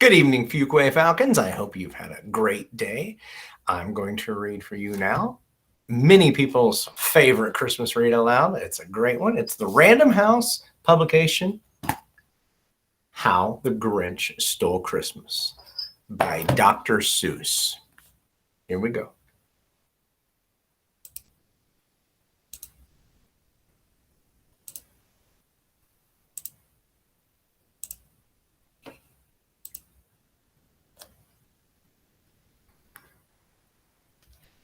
Good evening, Fuquay Falcons. I hope you've had a great day. I'm going to read for you now many people's favorite Christmas read aloud. It's a great one. It's the Random House publication, How the Grinch Stole Christmas by Dr. Seuss. Here we go.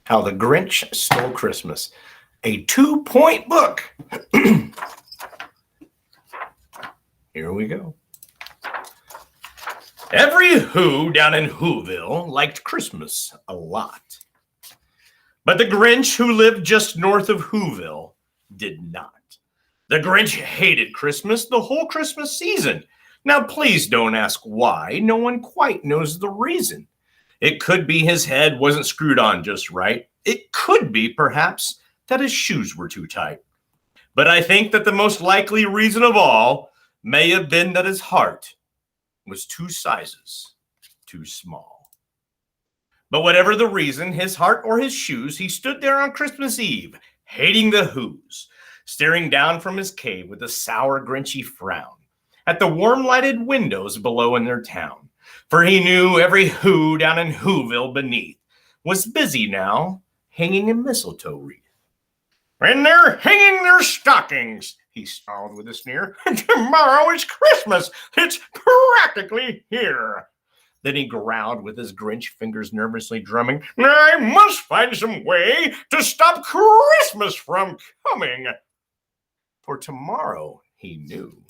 How the Grinch Stole Christmas, a 2-point book. Here we go. Every Who down in Whoville liked Christmas a lot. But the Grinch, who lived just north of Whoville, did not. The Grinch hated Christmas the whole Christmas season. Now, please don't ask why. No one quite knows the reason. It could be his head wasn't screwed on just right. It could be, perhaps, that his shoes were too tight. But I think that the most likely reason of all may have been that his heart was 2 sizes too small. But whatever the reason, his heart or his shoes, he stood there on Christmas Eve, hating the Whos, staring down from his cave with a sour, Grinchy frown at the warm-lighted windows below in their town. For he knew every Who down in Whoville beneath was busy now hanging a mistletoe wreath. And they're hanging their stockings, he snarled with a sneer. Tomorrow is Christmas. It's practically here. Then he growled with his Grinch fingers nervously drumming. I must find some way to stop Christmas from coming. For tomorrow, he knew,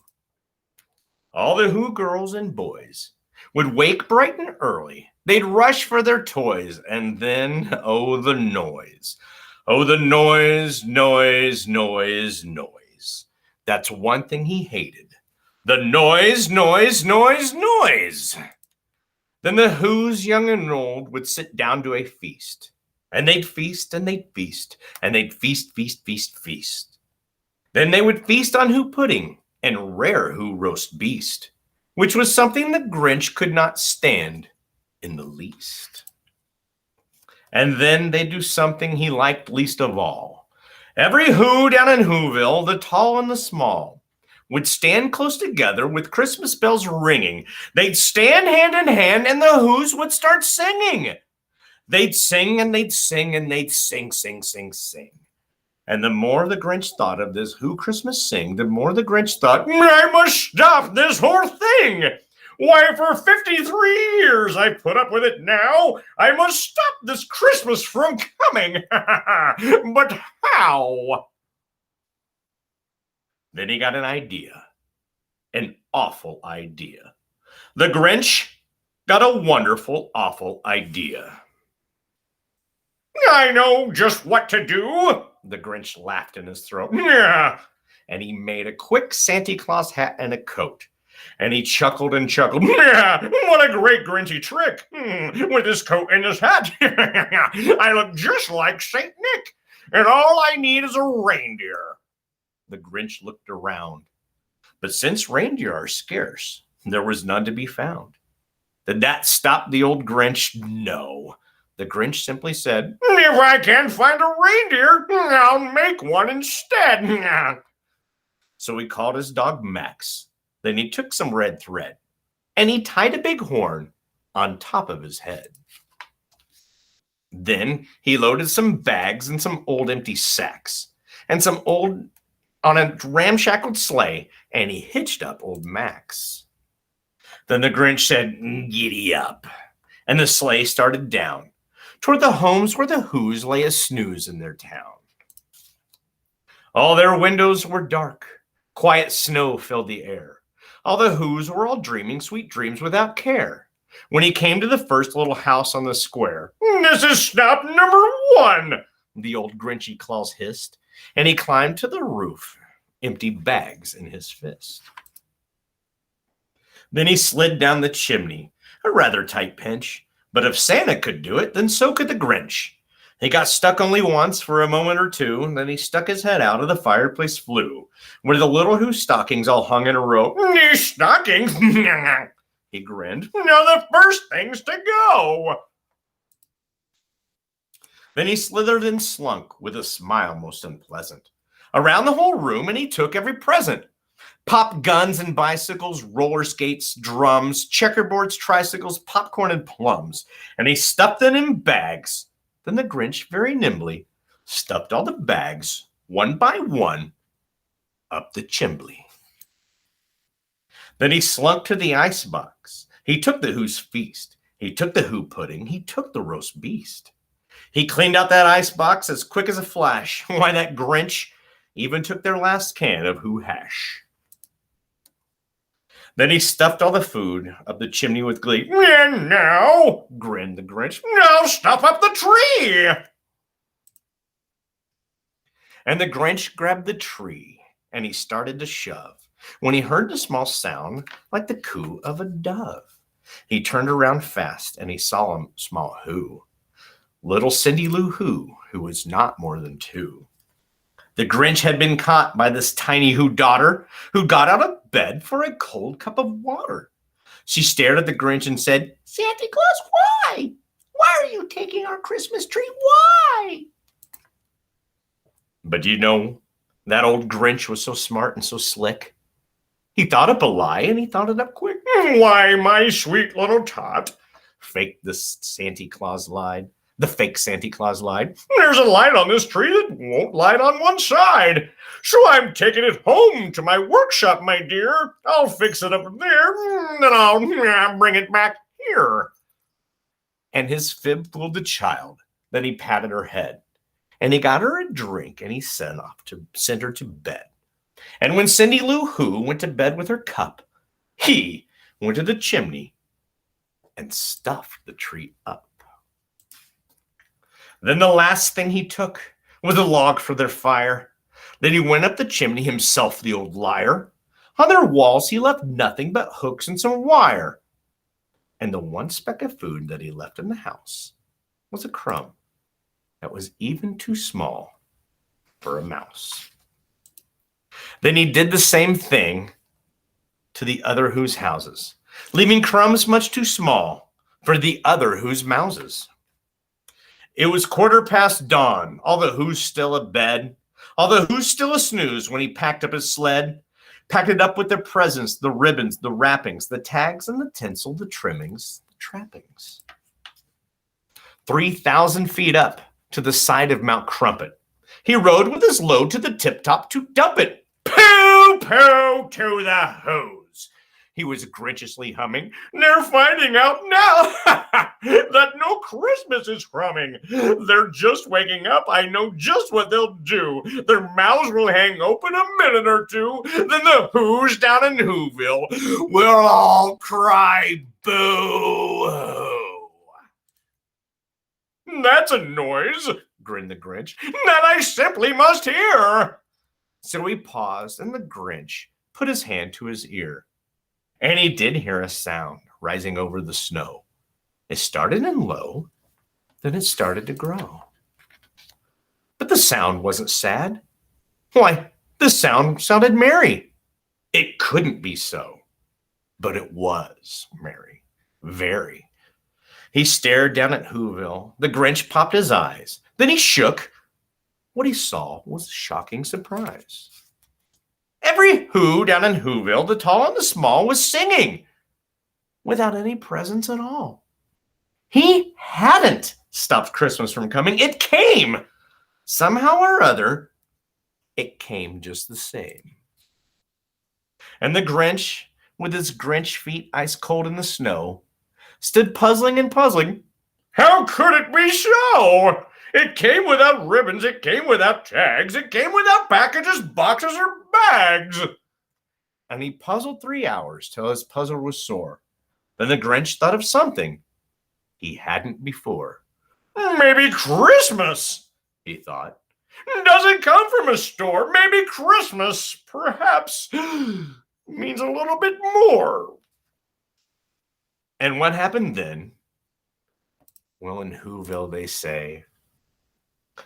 all the Who girls and boys would wake bright and early. They'd rush for their toys, and then, oh, the noise. Oh, the noise, noise, noise, noise. That's one thing he hated. The noise, noise, noise, noise. Then the Whos, young and old, would sit down to a feast. And they'd feast, and they'd feast, and they'd feast, feast, feast, feast. Then they would feast on Who pudding and rare Who roast beast, which was something the Grinch could not stand in the least. And then they'd do something he liked least of all. Every Who down in Whoville, the tall and the small, would stand close together with Christmas bells ringing. They'd stand hand in hand, and the Whos would start singing. They'd sing, and they'd sing, and they'd sing, sing, sing, sing. And the more the Grinch thought of this Who Christmas sing, the more the Grinch thought, I must stop this whole thing. Why, for 53 years I've put up with it now. I must stop this Christmas from coming. But how? Then he got an idea. An awful idea. The Grinch got a wonderful, awful idea. I know just what to do. The Grinch laughed in his throat. And he made a quick Santa Claus hat and a coat. And he chuckled and chuckled. What a great Grinchy trick. With his coat and his hat. I look just like St. Nick. And all I need is a reindeer. The Grinch looked around. But since reindeer are scarce, there was none to be found. Did that stop the old Grinch? No. The Grinch simply said, if I can't find a reindeer, I'll make one instead. So he called his dog Max. Then he took some red thread, and he tied a big horn on top of his head. Then he loaded some bags and some old empty sacks, and some old on a ramshackled sleigh, and he hitched up old Max. Then the Grinch said, giddy up, and the sleigh started down toward the homes where the Whos lay a snooze in their town. All their windows were dark. Quiet snow filled the air. All the Whos were all dreaming sweet dreams without care. When he came to the first little house on the square, this is stop number 1, the old Grinchy Claus hissed, and he climbed to the roof, empty bags in his fist. Then he slid down the chimney, a rather tight pinch, but if Santa could do it, then so could the Grinch. He got stuck only once for a moment or two, and then he stuck his head out of the fireplace flue, where the little Who stockings all hung in a row. Stockings? he grinned. "Now the first thing's to go." Then he slithered and slunk with a smile most unpleasant around the whole room, and he took every present. Pop guns and bicycles, roller skates, drums, checkerboards, tricycles, popcorn, and plums. And he stuffed them in bags. Then the Grinch very nimbly stuffed all the bags, one by one, up the chimbley. Then he slunk to the icebox. He took the Who's Feast. He took the Who Pudding. He took the roast beast. He cleaned out that icebox as quick as a flash. Why, that Grinch even took their last can of Who Hash. Then he stuffed all the food up the chimney with glee. "And now," grinned the Grinch, "now stuff up the tree." And the Grinch grabbed the tree, and he started to shove, when he heard the small sound like the coo of a dove. He turned around fast, and he saw a small Who. Little Cindy Lou Who was not more than 2. The Grinch had been caught by this tiny Who daughter, who got out of bed for a cold cup of water. She stared at the Grinch and said, "Santa Claus, why? Why are you taking our Christmas tree? Why?" But you know, that old Grinch was so smart and so slick. He thought up a lie, and he thought it up quick. "Why, my sweet little tot," faked the Santa Claus lied. The fake Santa Claus lied. "There's a light on this tree that won't light on one side. So I'm taking it home to my workshop, my dear. I'll fix it up there, then I'll bring it back here." And his fib fooled the child. Then he patted her head, and he got her a drink, and he sent her to bed. And when Cindy Lou Who went to bed with her cup, he went to the chimney and stuffed the tree up. Then the last thing he took was a log for their fire. Then he went up the chimney himself, the old liar. On their walls he left nothing but hooks and some wire. And the one speck of food that he left in the house was a crumb that was even too small for a mouse. Then he did the same thing to the other Who's houses, leaving crumbs much too small for the other Who's mouses. It was 1/4 dawn, all the Who's still abed, all the Who's still a snooze when he packed up his sled, packed it up with their presents, the ribbons, the wrappings, the tags and the tinsel, the trimmings, the trappings. 3,000 feet up to the side of Mount Crumpet, he rode with his load to the tip-top to dump it. Pooh, pooh to the Who's, he was grinchiously humming. "They're finding out now that no Christmas is coming. They're just waking up. I know just what they'll do. Their mouths will hang open a minute or two. Then the Who's down in Whoville will all cry boo-hoo." "That's a noise," grinned the Grinch, "that I simply must hear." So he paused, and the Grinch put his hand to his ear. And he did hear a sound rising over the snow. It started in low, then it started to grow. But the sound wasn't sad. Why, the sound sounded merry. It couldn't be so, but it was merry, very. He stared down at Whoville. The Grinch popped his eyes. Then he shook. What he saw was a shocking surprise. Every Who down in Whoville, the tall and the small, was singing without any presents at all. He hadn't stopped Christmas from coming. It came. Somehow or other, it came just the same. And the Grinch, with his Grinch feet ice cold in the snow, stood puzzling and puzzling. How could it be so? It came without ribbons, it came without tags, it came without packages, boxes, or bags. And he puzzled 3 hours till his puzzle was sore. Then the Grinch thought of something he hadn't before. Maybe Christmas, he thought, doesn't come from a store. Maybe Christmas, perhaps, means a little bit more. And what happened then? Well, in Whoville, they say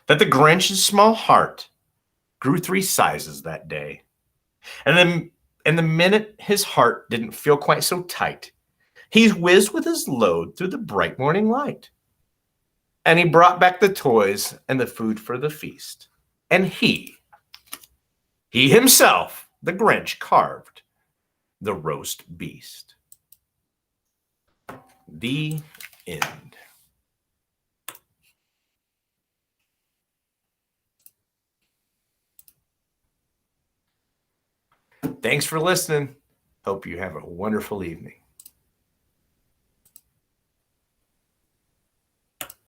that the Grinch's small heart grew 3 sizes that day. And the minute his heart didn't feel quite so tight, He whizzed with his load through the bright morning light. And he brought back the toys and the food for the feast. And he himself, the Grinch, carved the roast beast. The end. Thanks for listening. Hope you have a wonderful evening.